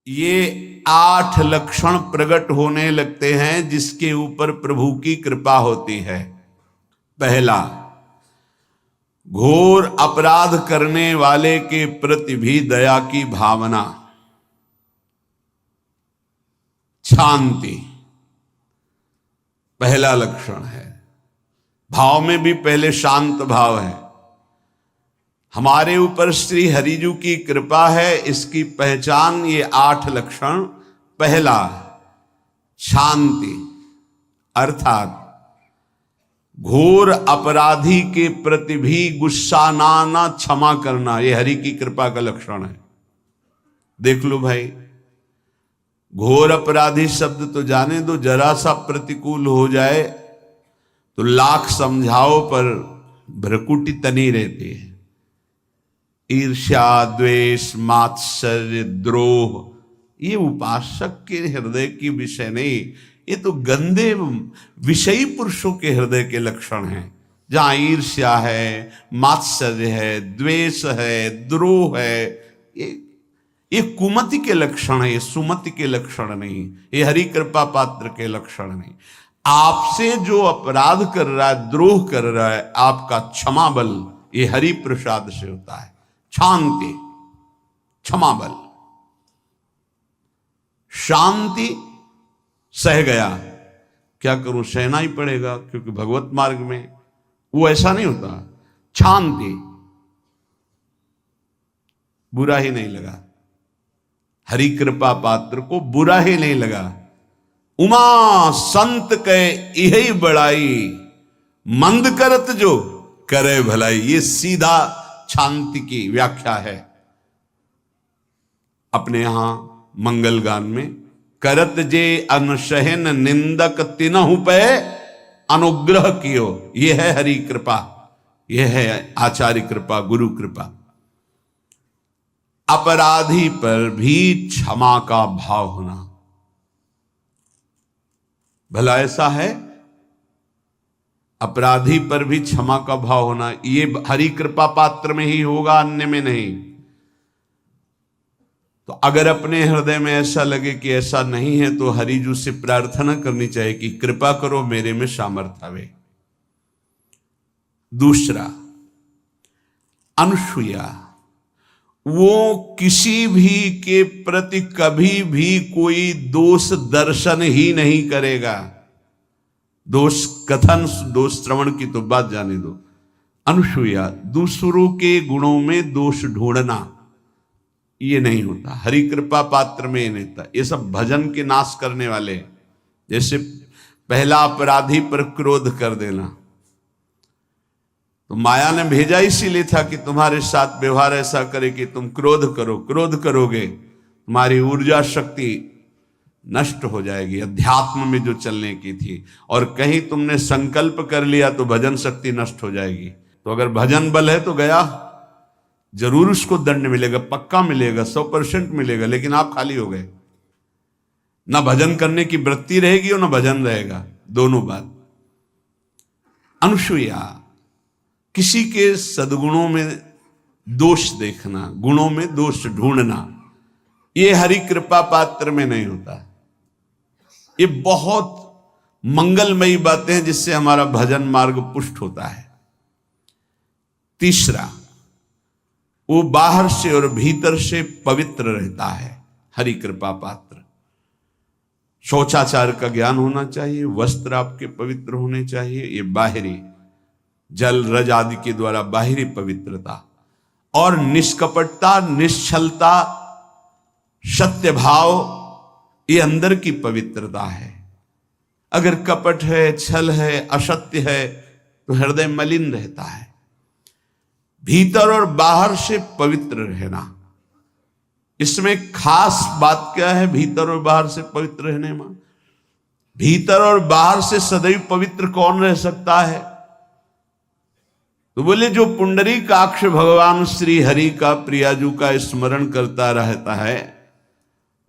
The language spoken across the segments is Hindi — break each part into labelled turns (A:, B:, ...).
A: ये 8 लक्षण प्रकट होने लगते हैं जिसके ऊपर प्रभु की कृपा होती है। पहला, घोर अपराध करने वाले के प्रति भी दया की भावना, शांति पहला लक्षण है। भाव में भी पहले शांत भाव है। हमारे ऊपर श्री हरिजू की कृपा है, इसकी पहचान ये 8 लक्षण। पहला, शांति, अर्थात घोर अपराधी के प्रति भी गुस्सा ना क्षमा करना, ये हरि की कृपा का लक्षण है। देख लो भाई, घोर अपराधी शब्द तो जाने दो, जरा सा प्रतिकूल हो जाए तो लाख समझाओ पर भ्रकुटी तनी रहती है। ईर्ष्या, द्वेष, मात्सर्य, द्रोह, ये उपासक के हृदय की विषय नहीं, ये तो गंदे विषयी पुरुषों के हृदय के लक्षण हैं। जहां ईर्ष्या है, मात्सर्य है, द्वेष है, द्रोह है, ये कुमति के लक्षण है, ये सुमति के लक्षण नहीं, ये हरि कृपा पात्र के लक्षण नहीं। आपसे जो अपराध कर रहा है, द्रोह कर रहा है, आपका क्षमा बल ये हरि प्रसाद से होता है। शांति, क्षमा बल, शांति, सह गया, क्या करूं, सहना ही पड़ेगा क्योंकि भगवत मार्ग में वो ऐसा नहीं होता। शांति, बुरा ही नहीं लगा, हरि कृपा पात्र को बुरा ही नहीं लगा। उमा संत के यही बड़ाई, मंद करत जो करे भलाई, ये सीधा शांति की व्याख्या है। अपने यहां मंगल गान में, करत जे अनसहन निंदक तिनहु पे अनुग्रह कियो, ये है हरि कृपा, ये है आचार्य कृपा, गुरु कृपा। अपराधी पर भी क्षमा का भाव होना, भला ऐसा है, अपराधी पर भी क्षमा का भाव होना, ये हरि कृपा पात्र में ही होगा, अन्य में नहीं। तो अगर अपने हृदय में ऐसा लगे कि ऐसा नहीं है तो हरिजू से प्रार्थना करनी चाहिए कि कृपा करो, मेरे में सामर्थ्य आवे। दूसरा, अनुसूया, वो किसी भी के प्रति कभी भी कोई दोष दर्शन ही नहीं करेगा। दोष कथन, दोष श्रवण की तो बात जाने दो। अनुसूया, दूसरों के गुणों में दोष ढूंढना ये नहीं होता, हरि कृपा पात्र में ये नहीं होता। ये सब भजन के नाश करने वाले, जैसे पहला अपराधी पर क्रोध कर देना, तो माया ने भेजा इसीलिए था कि तुम्हारे साथ व्यवहार ऐसा करे कि तुम क्रोध करो, क्रोध करोगे तुम्हारी ऊर्जा शक्ति नष्ट हो जाएगी, अध्यात्म में जो चलने की थी, और कहीं तुमने संकल्प कर लिया तो भजन शक्ति नष्ट हो जाएगी। तो अगर भजन बल है तो गया, जरूर उसको दंड मिलेगा, पक्का मिलेगा, 100% मिलेगा, लेकिन आप खाली हो गए, ना भजन करने की वृत्ति रहेगी और ना भजन रहेगा, दोनों बात। अनुसूया, किसी के सद्गुणों में दोष देखना, गुणों में दोष ढूंढना, ये हरि कृपा पात्र में नहीं होता। ये बहुत मंगलमयी बातें हैं जिससे हमारा भजन मार्ग पुष्ट होता है। तीसरा, वो बाहर से और भीतर से पवित्र रहता है, हरि कृपा पात्र। शौचाचार का ज्ञान होना चाहिए, वस्त्र आपके पवित्र होने चाहिए, ये बाहरी जल रज आदि के द्वारा बाहरी पवित्रता, और निष्कपटता, निश्चलता, सत्य भाव, ये अंदर की पवित्रता है। अगर कपट है, छल है, असत्य है तो हृदय मलिन रहता है। भीतर और बाहर से पवित्र रहना, इसमें खास बात क्या है भीतर और बाहर से पवित्र रहने में? भीतर और बाहर से सदैव पवित्र कौन रह सकता है? तो बोले जो पुंडरीकाक्ष भगवान श्री हरि का, प्रियाजू का स्मरण करता रहता है,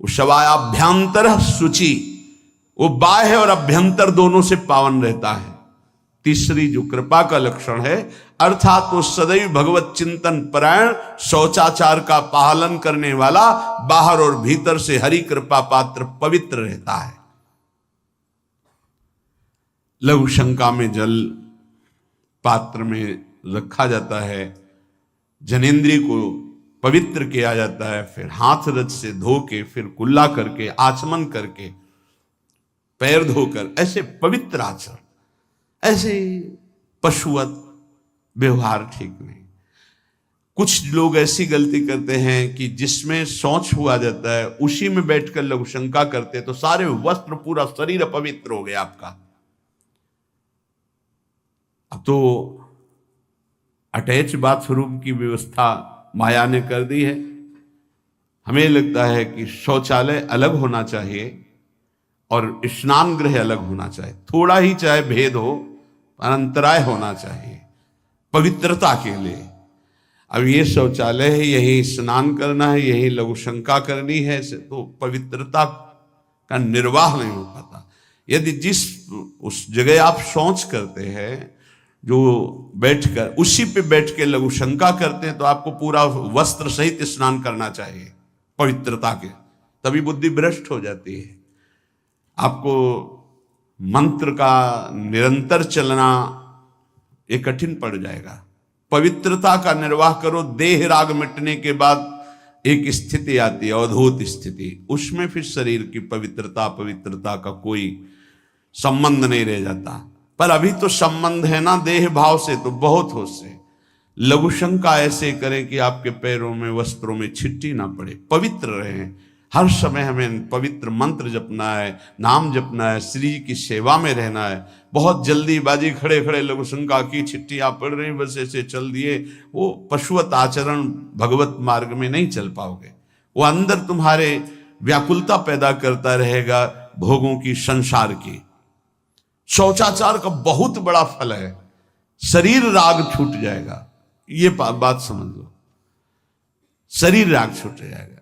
A: वो शवायाभ्यंतर शुचि, वो बाह्य और अभ्यंतर दोनों से पावन रहता है। तीसरी जो कृपा का लक्षण है, अर्थात वो सदैव भगवत चिंतन परायण, शौचाचार का पालन करने वाला, बाहर और भीतर से हरि कृपा पात्र पवित्र रहता है। लघु शंका में जल पात्र में रखा जाता है, जनेंद्रिय को पवित्र किया जाता है, फिर हाथ रज से धो के, फिर कुल्ला करके, आचमन करके, पैर धोकर, ऐसे पवित्र आचरण, ऐसे पशुवत व्यवहार ठीक नहीं। कुछ लोग ऐसी गलती करते हैं कि जिसमें शौच हुआ जाता है उसी में बैठकर लघु शंका करते, तो सारे वस्त्र, पूरा शरीर अपवित्र हो गया आपका। अब तो अटैच बाथरूम की व्यवस्था माया ने कर दी है। हमें लगता है कि शौचालय अलग होना चाहिए और स्नान गृह अलग होना चाहिए, थोड़ा ही चाहे भेद हो पर अंतराय होना चाहिए पवित्रता के लिए। अब ये शौचालय है, यही स्नान करना है, यही लघु शंका करनी है, तो पवित्रता का निर्वाह नहीं हो पाता। यदि जिस उस जगह आप शौच करते हैं, जो बैठकर उसी पे बैठ के लघु शंका करते हैं, तो आपको पूरा वस्त्र सहित स्नान करना चाहिए पवित्रता के, तभी बुद्धि भ्रष्ट हो जाती है। आपको मंत्र का निरंतर चलना ये कठिन पड़ जाएगा। पवित्रता का निर्वाह करो। देह राग मिटने के बाद एक स्थिति आती है, अवधूत स्थिति, उसमें फिर शरीर की पवित्रता का कोई संबंध नहीं रह जाता। पर अभी तो संबंध है ना देह भाव से, तो बहुत होश से लघु शंका ऐसे करें कि आपके पैरों में, वस्त्रों में छिट्टी ना पड़े, पवित्र रहें। हर समय हमें पवित्र मंत्र जपना है, नाम जपना है, श्री जी की सेवा में रहना है। बहुत जल्दीबाजी, खड़े खड़े लघु शंका की, छिट्टियां पड़ रही, बस ऐसे चल दिए, वो पशुवत आचरण भगवत मार्ग में नहीं चल पाओगे। वो अंदर तुम्हारे व्याकुलता पैदा करता रहेगा, भोगों की, संसार की। शौचाचार का बहुत बड़ा फल है, शरीर राग छूट जाएगा। ये बात समझ लो, शरीर राग छूट जाएगा।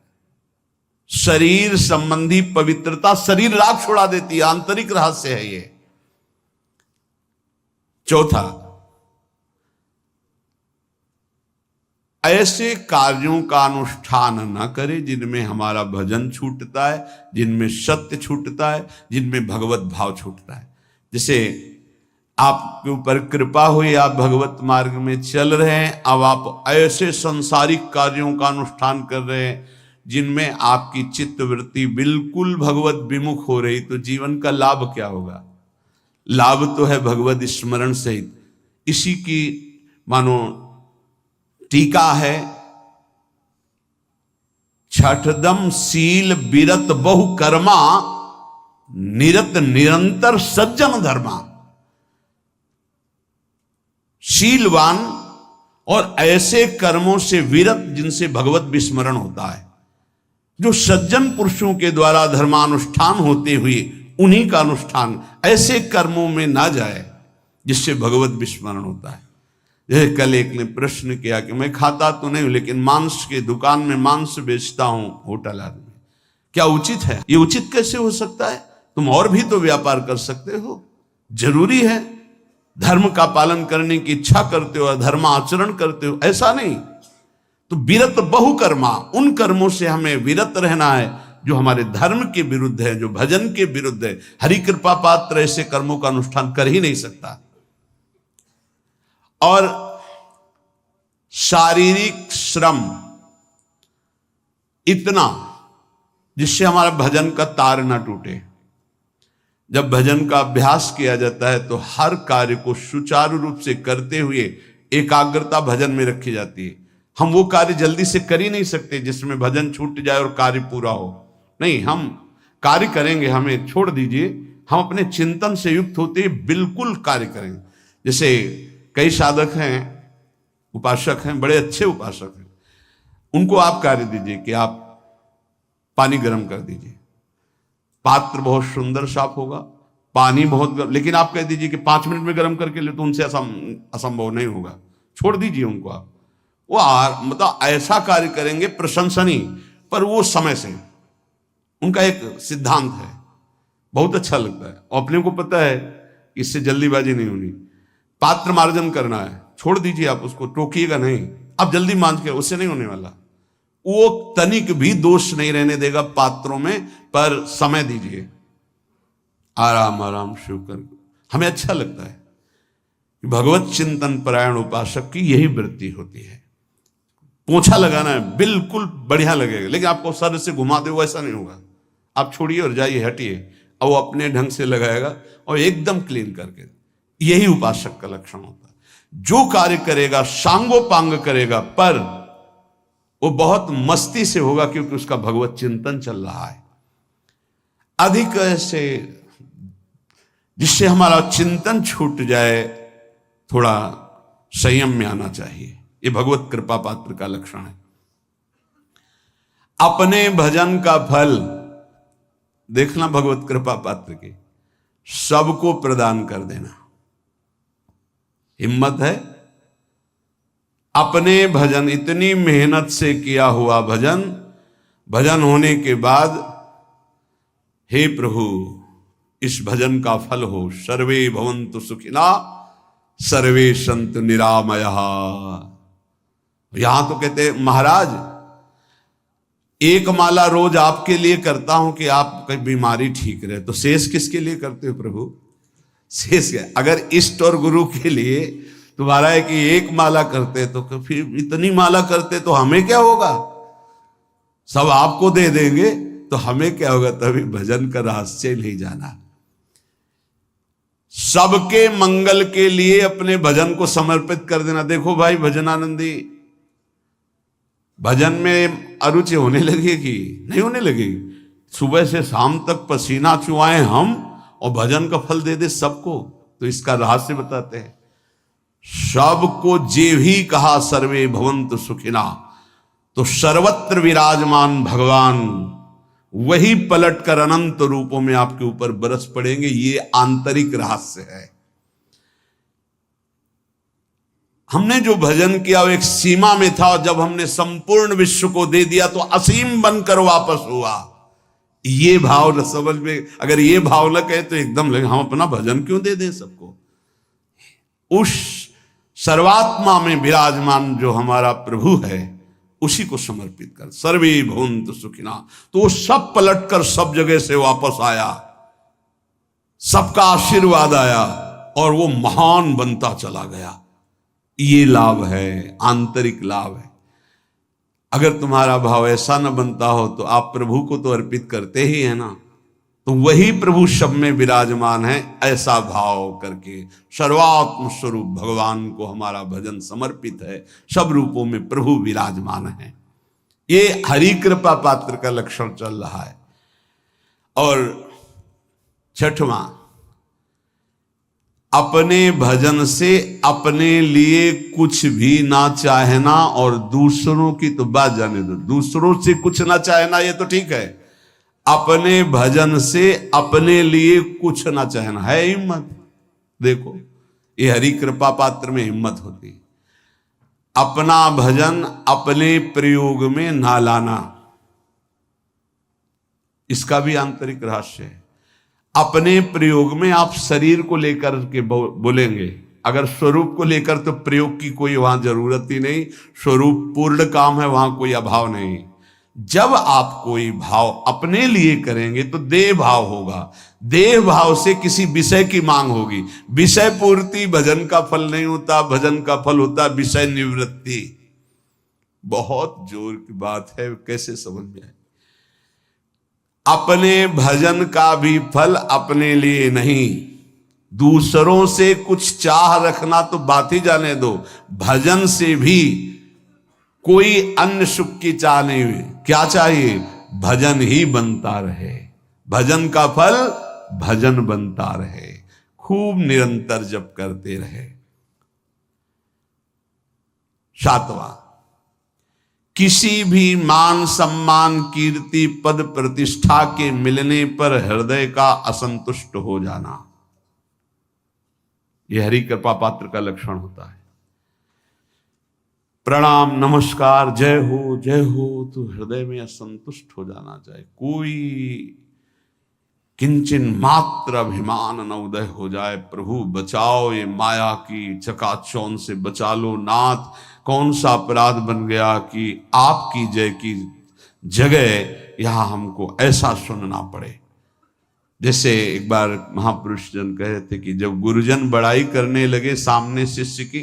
A: शरीर संबंधी पवित्रता शरीर राग छुड़ा देती है, आंतरिक रहस्य है ये। चौथा, ऐसे कार्यों का अनुष्ठान न करे जिनमें हमारा भजन छूटता है, जिनमें सत्य छूटता है, जिनमें भगवत भाव छूटता है। जैसे आपके ऊपर कृपा हुई, आप भगवत मार्ग में चल रहे हैं, अब आप ऐसे संसारिक कार्यों का अनुष्ठान कर रहे हैं जिनमें आपकी चित्त वृत्ति बिल्कुल भगवत विमुख हो रही, तो जीवन का लाभ क्या होगा? लाभ तो है भगवत स्मरण सहित। इसी की मानो टीका है, छठदम शील बिरत बहु कर्मा, निरत निरंतर सज्जन धर्मा। शीलवान और ऐसे कर्मों से विरत जिनसे भगवत विस्मरण होता है, जो सज्जन पुरुषों के द्वारा धर्मानुष्ठान होते हुए उन्हीं का अनुष्ठान, ऐसे कर्मों में ना जाए जिससे भगवत विस्मरण होता है। जैसे कल एक ने प्रश्न किया कि मैं खाता तो नहीं हूं, लेकिन मांस के दुकान में मांस बेचता हूं, होटल आदमी, क्या उचित है? ये उचित कैसे हो सकता है? तुम और भी तो व्यापार कर सकते हो। जरूरी है धर्म का पालन करने की इच्छा करते हो, धर्म आचरण करते हो, ऐसा नहीं। तो विरत बहुकर्मा, उन कर्मों से हमें विरत रहना है जो हमारे धर्म के विरुद्ध है, जो भजन के विरुद्ध है। हरि कृपा पात्र ऐसे कर्मों का अनुष्ठान कर ही नहीं सकता। और शारीरिक श्रम इतना जिससे हमारा भजन का तार ना टूटे। जब भजन का अभ्यास किया जाता है तो हर कार्य को सुचारू रूप से करते हुए एकाग्रता भजन में रखी जाती है। हम वो कार्य जल्दी से कर ही नहीं सकते जिसमें भजन छूट जाए और कार्य पूरा हो। नहीं, हम कार्य करेंगे, हमें छोड़ दीजिए, हम अपने चिंतन से युक्त होते ही बिल्कुल कार्य करेंगे। जैसे कई साधक हैं, उपासक हैं, बड़े अच्छे उपासक हैं, उनको आप कार्य दीजिए कि आप पानी गर्म कर दीजिए, पात्र बहुत सुंदर साफ होगा, पानी बहुत गर्म, लेकिन आप कह दीजिए कि 5 मिनट में गर्म करके ले, तो उनसे असंभव नहीं होगा। छोड़ दीजिए उनको आप, वो मतलब ऐसा कार्य करेंगे प्रशंसनीय, पर वो समय से। उनका एक सिद्धांत है, बहुत अच्छा लगता है, और अपने को पता है इससे जल्दीबाजी नहीं होनी। पात्र मार्जन करना है, छोड़ दीजिए, आप उसको टोकिएगा नहीं, आप जल्दी मान के, उससे नहीं होने वाला। वो तनिक भी दोष नहीं रहने देगा पात्रों में, पर समय दीजिए, आराम आराम शिव कर। हमें अच्छा लगता है, भगवत चिंतन परायण उपासक की यही वृत्ति होती है। पोछा लगाना है बिल्कुल बढ़िया लगेगा, लेकिन आपको सर से घुमा दे वैसा नहीं होगा। आप छोड़िए और जाइए, हटिए, और वो अपने ढंग से लगाएगा और एकदम क्लीन करके। यही उपासक का लक्षण होता है। जो कार्य करेगा सांगोपांग करेगा, पर वो बहुत मस्ती से होगा, क्योंकि उसका भगवत चिंतन चल रहा है। अधिक ऐसे जिससे हमारा चिंतन छूट जाए, थोड़ा संयम में आना चाहिए। ये भगवत कृपा पात्र का लक्षण है। अपने भजन का फल देखना, भगवत कृपा पात्र के सबको प्रदान कर देना। हिम्मत है, अपने भजन, इतनी मेहनत से किया हुआ भजन, भजन होने के बाद, हे प्रभु इस भजन का फल हो, सर्वे भवन्तु सुखिना सर्वे सन्तु निरामयः। यहां तो कहते महाराज, एक माला रोज आपके लिए करता हूं कि आपकी बीमारी ठीक रहे, तो शेष किसके लिए करते हो प्रभु? शेष क्या? अगर इष्ट और गुरु के लिए तुम्हारा है कि एक माला करते, तो फिर इतनी माला करते तो हमें क्या होगा? सब आपको दे देंगे तो हमें क्या होगा? तभी भजन का रहस्य नहीं जाना। सबके मंगल के लिए अपने भजन को समर्पित कर देना। देखो भाई भजनानंदी, भजन में अरुचि होने लगेगी? नहीं होने लगेगी। सुबह से शाम तक पसीना चुआए हम और भजन का फल दे दे सबको, तो इसका रहस्य बताते हैं। सबको जे भी कहा सर्वे भवन्तु सुखिना, तो सर्वत्र विराजमान भगवान वही पलटकर अनंत रूपों में आपके ऊपर बरस पड़ेंगे। ये आंतरिक रहस्य है। हमने जो भजन किया वो एक सीमा में था, और जब हमने संपूर्ण विश्व को दे दिया तो असीम बनकर वापस हुआ। ये भाव न समझ में, अगर ये भाव न कहे तो एकदम लगे हम अपना भजन क्यों दे दें सबको। उस सर्वात्मा में विराजमान जो हमारा प्रभु है, उसी को समर्पित कर। सर्वे भवन्तु सुखिना, तो वो सब पलटकर सब जगह से वापस आया, सबका आशीर्वाद आया और वो महान बनता चला गया। ये लाभ है, आंतरिक लाभ है। अगर तुम्हारा भाव ऐसा न बनता हो तो आप प्रभु को तो अर्पित करते ही है ना, तो वही प्रभु सब में विराजमान है। ऐसा भाव करके सर्वात्म स्वरूप भगवान को हमारा भजन समर्पित है। सब रूपों में प्रभु विराजमान है। ये हरि कृपा पात्र का लक्षण चल रहा है। और छठवां, अपने भजन से अपने लिए कुछ भी ना चाहना, और दूसरों की तो बात जाने दो, दूसरों से कुछ ना चाहना ये तो ठीक है। अपने भजन से अपने लिए कुछ ना चाहना है हिम्मत। देखो ये हरि कृपा पात्र में हिम्मत होती है। अपना भजन अपने प्रयोग में ना लाना, इसका भी आंतरिक रहस्य है। अपने प्रयोग में आप शरीर को लेकर के बोलेंगे, अगर स्वरूप को लेकर तो प्रयोग की कोई वहां जरूरत ही नहीं। स्वरूप पूर्ण काम है, वहां कोई अभाव नहीं। जब आप कोई भाव अपने लिए करेंगे तो देह भाव होगा। देह भाव से किसी विषय की मांग होगी। विषय पूर्ति भजन का फल नहीं होता, भजन का फल होता विषय निवृत्ति। बहुत जोर की बात है, कैसे समझ में आए? अपने भजन का भी फल अपने लिए नहीं, दूसरों से कुछ चाह रखना तो बात ही जाने दो। भजन से भी कोई अन्य सुख की चाह नहीं हुई। क्या चाहिए? भजन ही बनता रहे, भजन का फल भजन बनता रहे, खूब निरंतर जप करते रहे। सातवां, किसी भी मान सम्मान कीर्ति पद प्रतिष्ठा के मिलने पर हृदय का असंतुष्ट हो जाना, यह हरि कृपा पात्र का लक्षण होता है। प्रणाम नमस्कार जय हो तो हृदय में असंतुष्ट हो जाना चाहिए। कोई किंचन मात्र अभिमान न उदय हो जाए। प्रभु बचाओ, ये माया की चकाचौंध से बचा लो नाथ। कौन सा अपराध बन गया कि आपकी जय की जगह यहां हमको ऐसा सुनना पड़े। जैसे एक बार महापुरुष जन कह रहे थे कि जब गुरुजन बड़ाई करने लगे सामने शिष्य की,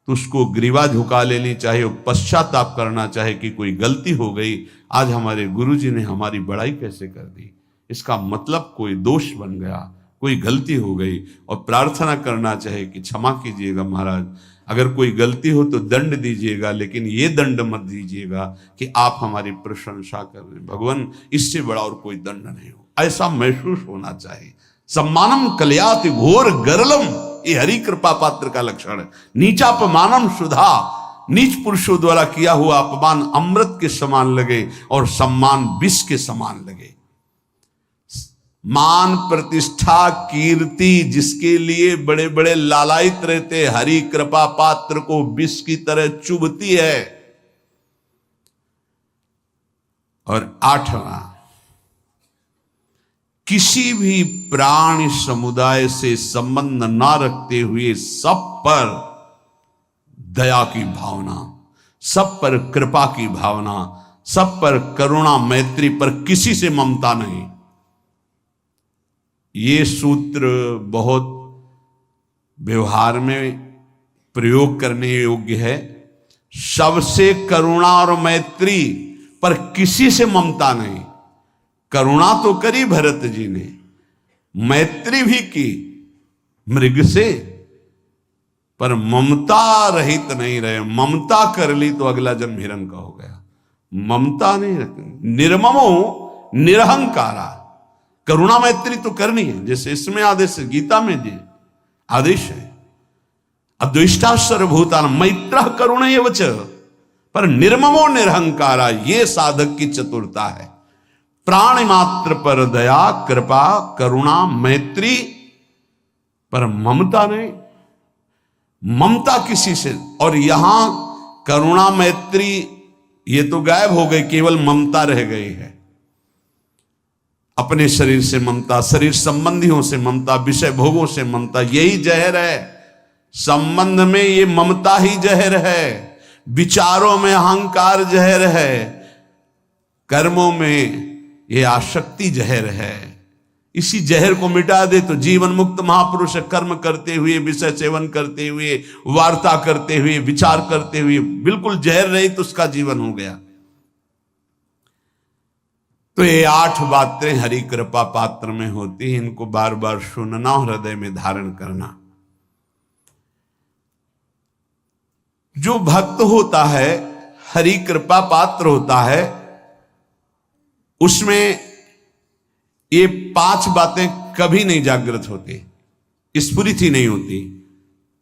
A: तो उसको ग्रीवा झुका लेनी चाहिए, पश्चाताप करना चाहिए कि कोई गलती हो गई, आज हमारे गुरुजी ने हमारी बड़ाई कैसे कर दी, इसका मतलब कोई दोष बन गया, कोई गलती हो गई, और प्रार्थना करना चाहिए कि क्षमा कीजिएगा महाराज, अगर कोई गलती हो तो दंड दीजिएगा, लेकिन ये दंड मत दीजिएगा कि आप हमारी प्रशंसा कर रहे हैं। भगवान, इससे बड़ा और कोई दंड नहीं हो, ऐसा महसूस होना चाहिए। सम्मानम कलयाति घोर गरलम, ये हरि कृपा पात्र का लक्षण है। नीचापमानम सुधा, नीच पुरुषों द्वारा किया हुआ अपमान अमृत के समान लगे और सम्मान विष के समान लगे। मान प्रतिष्ठा कीर्ति जिसके लिए बड़े बड़े लालायित रहते, हरि कृपा पात्र को विष की तरह चुभती है। और 8वां, किसी भी प्राणी समुदाय से संबंध ना रखते हुए सब पर दया की भावना, सब पर कृपा की भावना, सब पर करुणा मैत्री, पर किसी से ममता नहीं। ये सूत्र बहुत व्यवहार में प्रयोग करने योग्य है। सबसे करुणा और मैत्री, पर किसी से ममता नहीं। करुणा तो करी भरत जी ने, मैत्री भी की मृग से, पर ममता रहित नहीं रहे। ममता कर ली तो अगला जन्म हिरण का हो गया। ममता नहीं रखनी। निर्ममो निरहंकारा, करुणा मैत्री तो करनी है, जैसे इसमें आदेश है, गीता में जी आदेश है, अद्वेष्टा सर्वभूतान मैत्र करुण एवच, पर निर्ममो निरहंकारा, ये साधक की चतुरता है। प्राणी मात्र पर दया कृपा करुणा मैत्री, पर ममता नहीं। ममता किसी से, और यहां करुणा मैत्री ये तो गायब हो गई, केवल ममता रह गई है। अपने शरीर से ममता, शरीर संबंधियों से ममता, विषय भोगों से ममता, यही जहर है। संबंध में ये ममता ही जहर है, विचारों में अहंकार जहर है, कर्मों में ये आसक्ति जहर है। इसी जहर को मिटा दे तो जीवन मुक्त महापुरुष कर्म करते हुए, विषय सेवन करते हुए, वार्ता करते हुए, विचार करते हुए, बिल्कुल जहर रहित उसका जीवन हो गया। तो ये 8 बातें हरि कृपा पात्र में होती हैं, इनको बार बार सुनना, हृदय में धारण करना। जो भक्त होता है, हरि कृपा पात्र होता है, उसमें ये 5 बातें कभी नहीं जागृत होती, स्फुरित ही नहीं होती।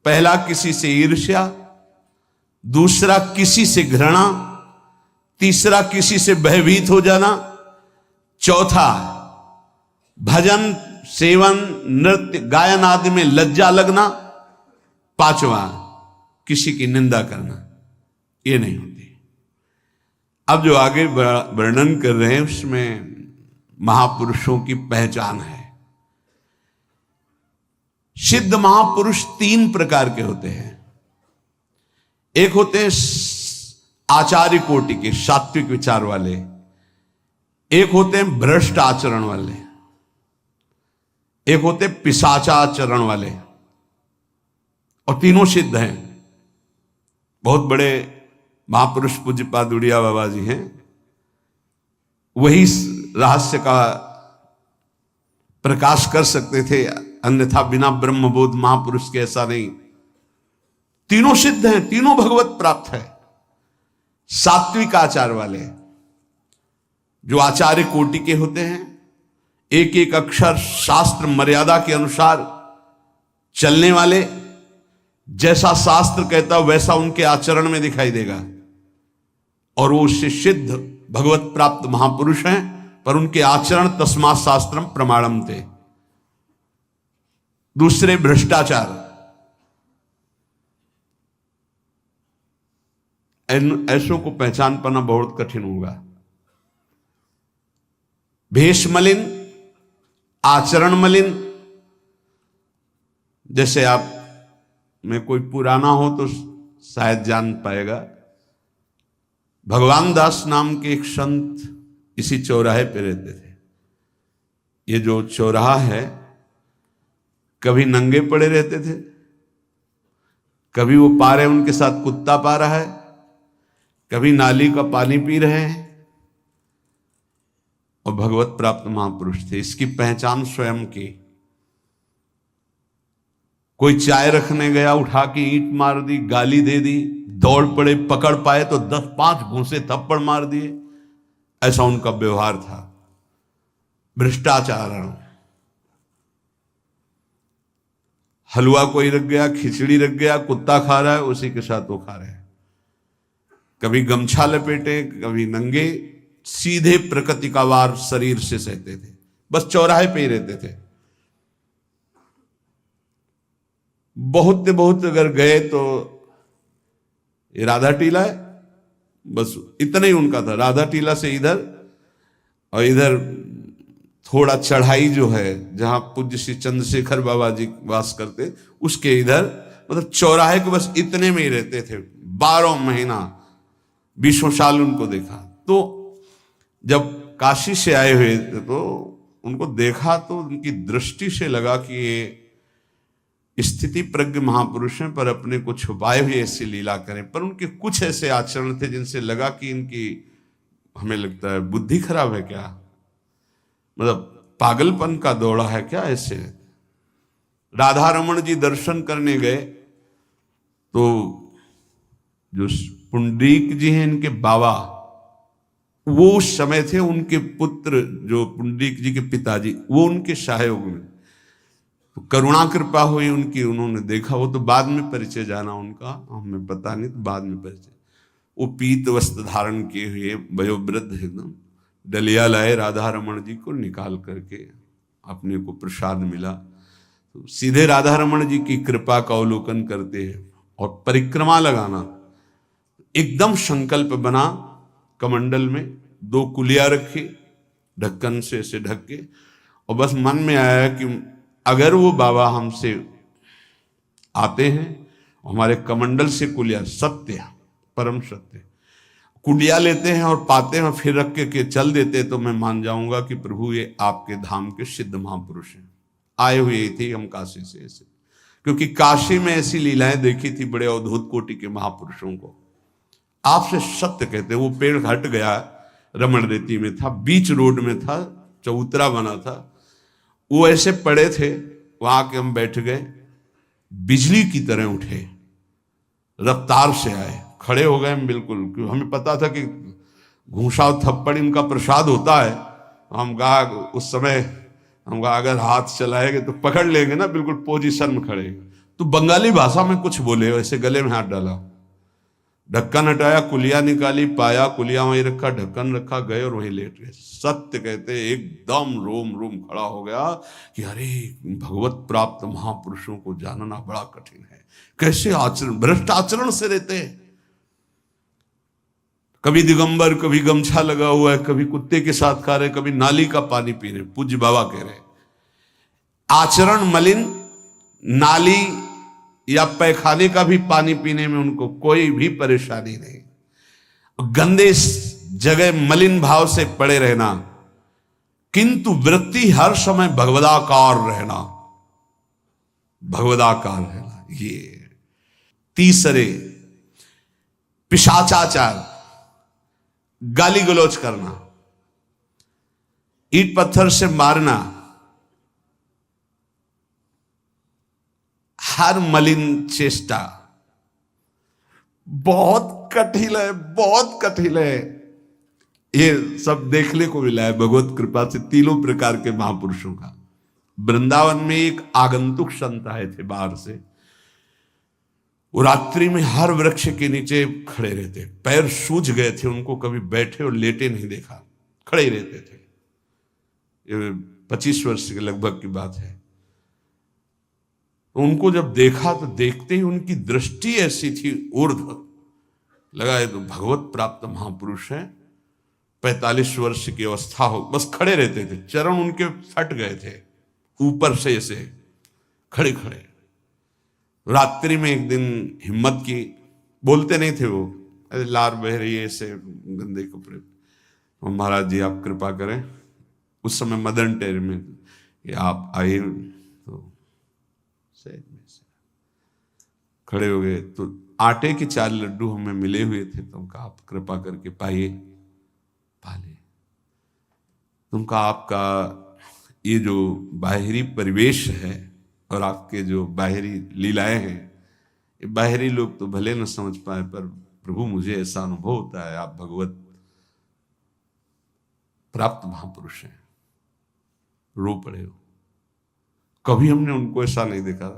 A: पहला, किसी से ईर्ष्या, दूसरा किसी से घृणा, तीसरा किसी से भयभीत हो जाना, चौथा भजन सेवन नृत्य गायन आदि में लज्जा लगना, पांचवा किसी की निंदा करना, ये नहीं होती। अब जो आगे वर्णन कर रहे हैं उसमें महापुरुषों की पहचान है। सिद्ध महापुरुष 3 प्रकार के होते हैं। एक होते हैं आचार्य कोटि के, सात्विक विचार वाले, एक होते हैं भ्रष्ट आचरण वाले, एक होते पिशाचाचरण वाले, और तीनों सिद्ध हैं। बहुत बड़े महापुरुष पूज्यपाद उड़िया बाबा जी हैं, वही रहस्य का प्रकाश कर सकते थे, अन्यथा बिना ब्रह्मबोध महापुरुष के ऐसा नहीं। तीनों सिद्ध हैं, तीनों भगवत प्राप्त है। सात्विक आचार वाले, जो आचार्य कोटि के होते हैं, एक एक अक्षर शास्त्र मर्यादा के अनुसार चलने वाले, जैसा शास्त्र कहता वैसा उनके आचरण में दिखाई देगा, और वो उससे सिद्ध भगवत प्राप्त महापुरुष हैं, पर उनके आचरण तस्मात् शास्त्रम प्रमाणम थे। दूसरे भ्रष्टाचार, ऐसों को पहचान पाना बहुत कठिन होगा। भेष मलिन, आचरण मलिन, जैसे आप में कोई पुराना हो तो शायद जान पाएगा, भगवान दास नाम के एक संत इसी चौराहे पे रहते थे। ये जो चौराहा है, कभी नंगे पड़े रहते थे, कभी वो पा रहे उनके साथ कुत्ता पा रहा है, कभी नाली का पानी पी रहे हैं, और भगवत प्राप्त महापुरुष थे। इसकी पहचान स्वयं की। कोई चाय रखने गया, उठा के ईंट मार दी, गाली दे दी, दौड़ पड़े, पकड़ पाए तो 10-5 घूंसे थप्पड़ मार दिए। ऐसा उनका व्यवहार था, भ्रष्टाचार। हलवा कोई रख गया, खिचड़ी रख गया, कुत्ता खा रहा है, उसी के साथ वो खा रहे हैं। कभी गमछा लपेटे, कभी नंगे, सीधे प्रकृति का वार शरीर से सहते थे, बस चौराहे पे ही रहते थे। बहुत अगर गए तो ये राधा टीला है, बस इतना ही उनका था। राधा टीला से इधर, और इधर थोड़ा चढ़ाई जो है जहां पूज्य श्री चंद्रशेखर बाबा जी वास करते, उसके इधर, मतलब चौराहे के बस इतने में ही रहते थे 12 महीना, 20 साल उनको देखा। तो जब काशी से आए हुए थे तो उनको देखा तो उनकी दृष्टि से लगा कि ये स्थिति प्रज्ञ महापुरुष हैं, पर अपने को छुपाए हुए ऐसी लीला करें। पर उनके कुछ ऐसे आचरण थे जिनसे लगा कि इनकी, हमें लगता है, बुद्धि खराब है क्या, मतलब पागलपन का दौड़ा है क्या ऐसे। राधा रमन जी दर्शन करने गए तो जो पुंडरीक जी हैं इनके बाबा, वो उस समय थे, उनके पुत्र जो पुंडरीक जी के पिताजी, वो उनके सहयोग में, तो करुणा कृपा हुई उनकी, उन्होंने देखा। वो तो बाद में परिचय जाना उनका, हमें पता नहीं, तो बाद में परिचय। वो पीत वस्त्र धारण किए हुए वयोवृद्ध एकदम डलिया लाए, राधा रमन जी को निकाल करके अपने को प्रसाद मिला। तो सीधे राधा रमन जी की कृपा का अवलोकन करते हैं और परिक्रमा लगाना। एकदम संकल्प बना, कमंडल में 2 कुलिया रखी, ढक्कन से ऐसे ढक के, और बस मन में आया कि अगर वो बाबा हमसे आते हैं, हमारे कमंडल से कुलिया, सत्य, परम सत्य, कुलिया लेते हैं और पाते हैं, फिर रख के चल देते, तो मैं मान जाऊंगा कि प्रभु ये आपके धाम के सिद्ध महापुरुष हैं, आए हुए थे हम काशी से ऐसे। क्योंकि काशी में ऐसी लीलाएं देखी थी बड़े अद्भुत कोटि के महापुरुषों को। आपसे सत्य कहते, वो पेड़ हट गया, रमण रेती में था, बीच रोड में था, चबूतरा बना था, वो ऐसे पड़े थे, वहां के हम बैठ गए, बिजली की तरह उठे, रफ्तार से आए, खड़े हो गए हम बिल्कुल, क्योंकि हमें पता था कि घूंसा और थप्पड़ इनका प्रसाद होता है। हम कहा उस समय, हम कहा अगर हाथ चलाएंगे तो पकड़ लेंगे ना, बिल्कुल पोजीशन में खड़े। तो बंगाली भाषा में कुछ बोले, वैसे गले में हाथ डाला, ढक्कन हटाया, कुलिया निकाली, पाया कुलिया वहीं रखा, ढक्कन रखा, गए और वहीं लेट गए। सत्य कहते एकदम रोम रोम खड़ा हो गया कि अरे भगवत प्राप्त महापुरुषों को जानना बड़ा कठिन है, कैसे आचरण, भ्रष्ट आचरण से रहते हैं। कभी दिगंबर, कभी गमछा लगा हुआ है, कभी कुत्ते के साथ खा रहे, कभी नाली का पानी पी रहे। पूज्य बाबा कह रहे आचरण मलिन, नाली या पैखाने का भी पानी पीने में उनको कोई भी परेशानी नहीं। गंदे जगह मलिन भाव से पड़े रहना, किंतु वृत्ति हर समय भगवदाकार रहना, भगवदाकार रहना। ये तीसरे, पिशाचाचार, गाली गलौज करना, ईंट पत्थर से मारना, हर मलिन चेष्टा बहुत कठिन है, बहुत कठिन है। ये सब देखने को मिला है भगवत कृपा से तीनों प्रकार के महापुरुषों का। वृंदावन में एक आगंतुक संत आए थे बाहर से, वो रात्रि में हर वृक्ष के नीचे खड़े रहते, पैर सूज गए थे उनको, कभी बैठे और लेटे नहीं देखा, खड़े ही रहते थे। ये 25 वर्ष के लगभग की बात है। उनको जब देखा तो देखते ही उनकी दृष्टि ऐसी थी ऊर्ध्व, लगा ये तो भगवत प्राप्त महापुरुष है। 45 वर्ष की अवस्था हो, बस खड़े रहते थे, चरण उनके फट गए थे, ऊपर से ऐसे खड़े खड़े। रात्रि में एक दिन हिम्मत की, बोलते नहीं थे वो, अरे लार बह रही है ऐसे गंदे कपड़े, और महाराज जी आप कृपा करें। उस समय मदन टेर में कि आप आइए, तो सहज में से खड़े हो गए। तो आटे के 4 लड्डू हमें मिले हुए थे, तो कहा आप कृपा करके पाइए, पाले। तुमका आपका ये जो बाहरी परिवेश है और आपके जो बाहरी लीलाएं हैं, ये बाहरी लोग तो भले न समझ पाए, पर प्रभु मुझे ऐसा अनुभव होता है आप भगवत प्राप्त महापुरुष हैं। रो पड़े हो, कभी हमने उनको ऐसा नहीं देखा,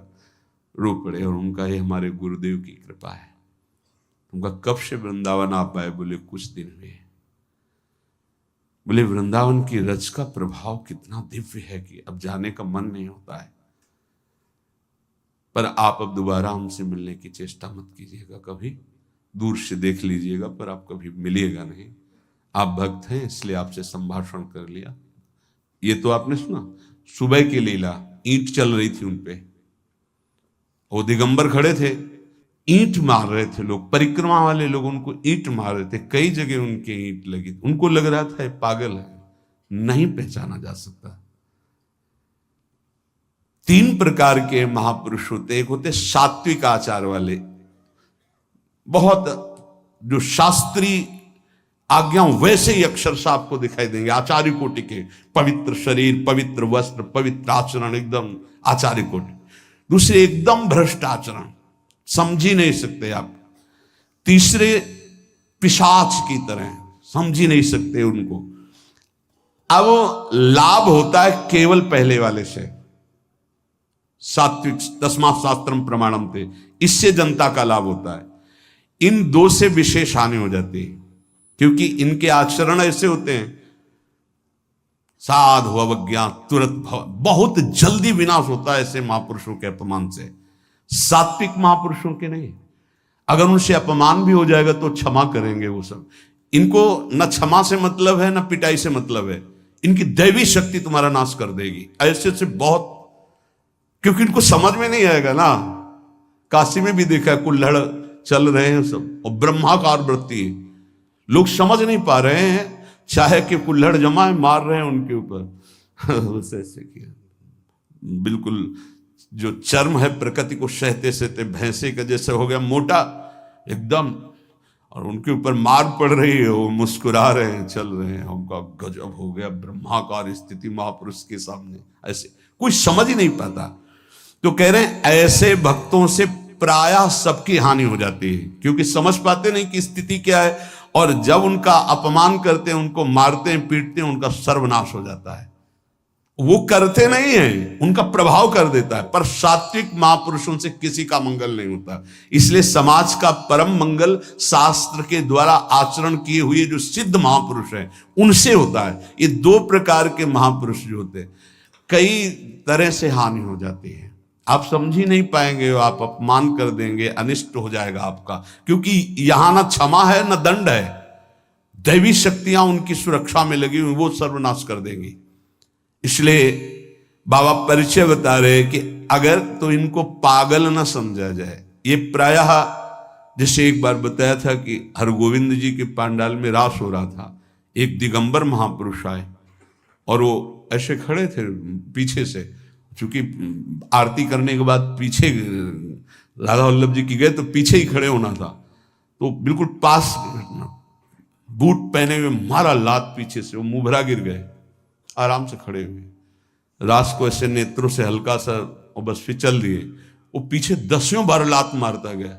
A: रो पड़े। और उनका ये हमारे गुरुदेव की कृपा है। उनका कब से वृंदावन आप आए? बोले कुछ दिन हुए। बोले वृंदावन की रज का प्रभाव कितना दिव्य है कि अब जाने का मन नहीं होता है। पर आप अब दोबारा हमसे मिलने की चेष्टा मत कीजिएगा, कभी दूर से देख लीजिएगा, पर आप कभी मिलिएगा नहीं। आप भक्त हैं इसलिए आपसे संभाषण कर लिया। ये तो आपने सुना सुबह की लीला, ईंट चल रही थी उनपे, वो दिगंबर खड़े थे, ईंट मार रहे थे लोग, परिक्रमा वाले लोग उनको ईंट मार रहे थे। कई जगह उनके ईंट लगी, उनको लग रहा था पागल है, नहीं पहचाना जा सकता। 3 प्रकार के महापुरुष होते। एक होते सात्विक आचार वाले, बहुत जो शास्त्रीय आज्ञा वैसे ही अक्षरशः आपको दिखाई देंगे, आचार्य कोटि के, पवित्र शरीर, पवित्र वस्त्र, पवित्र आचरण, एकदम आचार्य कोटि। दूसरे एकदम भ्रष्ट आचरण, समझ ही नहीं सकते आप। तीसरे पिशाच की तरह, समझ ही नहीं सकते उनको। अब लाभ होता है केवल पहले वाले से, सात्विक, तस्मात् शास्त्रम प्रमाणम थे, इससे जनता का लाभ होता है। इन 2 से विशेष हानि हो जाती है, क्योंकि इनके आचरण ऐसे होते हैं, साधु अवज्ञा तुरंत भव, बहुत जल्दी विनाश होता है ऐसे महापुरुषों के अपमान से। सात्विक महापुरुषों के नहीं, अगर उनसे अपमान भी हो जाएगा तो क्षमा करेंगे वो सब। इनको न क्षमा से मतलब है, न पिटाई से मतलब है, इनकी दैवी शक्ति तुम्हारा नाश कर देगी। ऐसे से बहुत, क्योंकि इनको समझ में नहीं आएगा ना। काशी में भी देखा, कुल्हड़ चल रहे हैं सब, और ब्रह्माकार वृत्ति है, लोग समझ नहीं पा रहे हैं, चाहे कि कुल्हड़ जमा है, मार रहे हैं उनके ऊपर। ऐसे किया, बिल्कुल जो चर्म है प्रकृति को सहते सहते भैंसे का जैसे हो गया मोटा एकदम, और उनके ऊपर मार पड़ रही है, वो मुस्कुरा रहे हैं, चल रहे हैं। उनका गजब हो गया, ब्रह्माकार स्थिति महापुरुष के सामने, ऐसे कुछ समझ ही नहीं पाता। तो कह रहे हैं ऐसे भक्तों से प्रायः सबकी हानि हो जाती है, क्योंकि समझ पाते नहीं कि स्थिति क्या है, और जब उनका अपमान करते हैं, उनको मारते हैं, पीटते हैं, उनका सर्वनाश हो जाता है। वो करते नहीं है, उनका प्रभाव कर देता है। पर सात्विक महापुरुषों से किसी का मंगल नहीं होता। इसलिए समाज का परम मंगल शास्त्र के द्वारा आचरण किए हुए जो सिद्ध महापुरुष हैं उनसे होता है। ये 2 प्रकार के महापुरुष जो होते हैं, कई तरह से हानि हो जाती है, आप समझ ही नहीं पाएंगे, आप अपमान कर देंगे, अनिष्ट हो जाएगा आपका, क्योंकि यहां ना क्षमा है ना दंड है, दैवी शक्तियां उनकी सुरक्षा में लगी हुई, वो सर्वनाश कर देंगी। इसलिए बाबा परिचय बता रहे कि अगर तो इनको पागल ना समझा जाए। ये प्रायः जैसे एक बार बताया था कि हरगोविंद जी के पांडाल में रास हो रहा था, एक दिगंबर महापुरुष आए और वो ऐसे खड़े थे पीछे से, चूंकि आरती करने के बाद पीछे राधा वल्लभ जी की गए तो पीछे ही खड़े होना था, तो बिल्कुल पास बूट पहने हुए मारा लात पीछे से, वो मुभरा गिर गए, आराम से खड़े हुए, रास को ऐसे नेत्रों से हल्का सा और बस फिचल दिए। वो पीछे 10 बार लात मारता गया,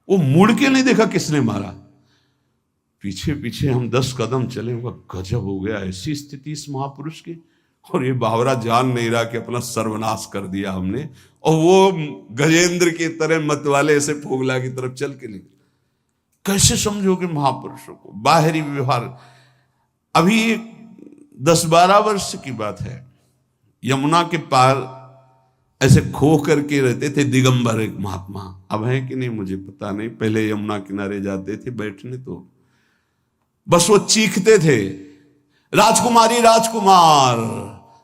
A: वो मुड़ के नहीं देखा किसने मारा, पीछे पीछे हम 10 कदम चले। गजब हो गया, ऐसी स्थिति इस महापुरुष की। और ये बावरा जान नहीं रहा कि अपना सर्वनाश कर दिया हमने, और वो गजेंद्र की तरह मत वाले ऐसे फोगला की तरफ चल के निकले। कैसे समझोगे महापुरुषों को? बाहरी व्यवहार। अभी 10-12 वर्ष की बात है, यमुना के पार ऐसे खो करके रहते थे दिगंबर एक महात्मा, अब है कि नहीं मुझे पता नहीं, पहले यमुना किनारे जाते थे बैठने, तो बस वो चीखते थे, राजकुमारी राजकुमार,